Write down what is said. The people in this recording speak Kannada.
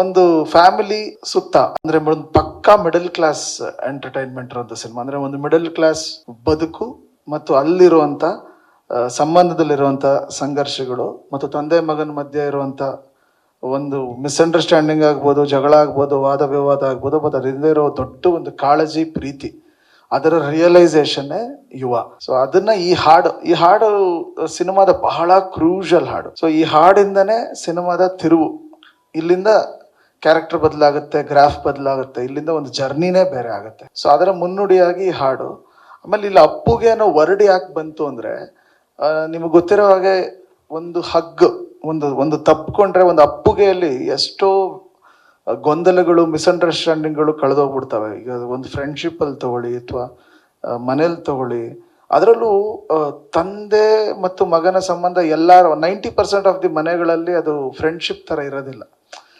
ಒಂದು ಫ್ಯಾಮಿಲಿ ಸುತ್ತ ಅಂದ್ರೆ ಒಂದು ಪಕ್ಕಾ ಮಿಡಲ್ ಕ್ಲಾಸ್ ಎಂಟರ್ಟೈನ್ಮೆಂಟ್ ಇರೋಂಥ ಸಿನಿಮಾ. ಅಂದ್ರೆ ಒಂದು ಮಿಡಲ್ ಕ್ಲಾಸ್ ಬದುಕು ಮತ್ತು ಅಲ್ಲಿರುವಂತ ಸಂಬಂಧದಲ್ಲಿರುವಂತ ಸಂಘರ್ಷಗಳು ಮತ್ತು ತಂದೆ ಮಗನ ಮಧ್ಯೆ ಇರುವಂತ ಒಂದು ಮಿಸ್ಅಂಡರ್ಸ್ಟ್ಯಾಂಡಿಂಗ್ ಆಗ್ಬೋದು, ಜಗಳ ಆಗ್ಬೋದು, ವಾದ ವಿವಾದ ಆಗ್ಬೋದು, ಮತ್ತು ಅದರಿಂದ ಇರೋ ದೊಡ್ಡ ಒಂದು ಕಾಳಜಿ, ಪ್ರೀತಿ, ಅದರ ರಿಯಲೈಸೇಷನ್ ಯುವ. ಸೊ ಅದನ್ನ ಈ ಹಾಡು ಸಿನಿಮಾದ ಬಹಳ ಕ್ರೂಷಲ್ ಹಾಡು. ಸೊ ಈ ಹಾಡಿಂದನೇ ಸಿನಿಮಾದ ತಿರುವು. ಇಲ್ಲಿಂದ ಕ್ಯಾರೆಕ್ಟರ್ ಬದಲಾಗುತ್ತೆ, ಗ್ರಾಫ್ ಬದಲಾಗುತ್ತೆ, ಇಲ್ಲಿಂದ ಒಂದು ಜರ್ನಿನೇ ಬೇರೆ ಆಗುತ್ತೆ. ಸೊ ಅದರ ಮುನ್ನುಡಿಯಾಗಿ ಈ ಹಾಡು. ಆಮೇಲೆ ಇಲ್ಲಿ ಅಪ್ಪುಗೆ ಅನ್ನೋ ವರ್ಡ್ ಯಾಕೆ ಬಂತು ಅಂದ್ರೆ, ನಿಮಗೆ ಗೊತ್ತಿರೋ ಹಾಗೆ ಒಂದು ಹಗ್, ಒಂದು ತಪ್ಪಿಕೊಂಡ್ರೆ ಒಂದು ಅಪ್ಪುಗೆಯಲ್ಲಿ ಎಷ್ಟೋ ಗೊಂದಲಗಳು, ಮಿಸ್ಅಂಡರ್ಸ್ಟ್ಯಾಂಡಿಂಗ್ಗಳು ಕಳೆದೋಗ್ಬಿಡ್ತವೆ. ಈಗ ಒಂದು ಫ್ರೆಂಡ್ಶಿಪ್ ಅಲ್ಲಿ ತಗೊಳ್ಳಿ ಅಥವಾ ಮನೇಲಿ ತಗೊಳ್ಳಿ, ಅದರಲ್ಲೂ ತಂದೆ ಮತ್ತು ಮಗನ ಸಂಬಂಧ ಎಲ್ಲ 90% ಆಫ್ ದಿ ಮನೆಗಳಲ್ಲಿ ಅದು ಫ್ರೆಂಡ್ಶಿಪ್ ತರ ಇರೋದಿಲ್ಲ.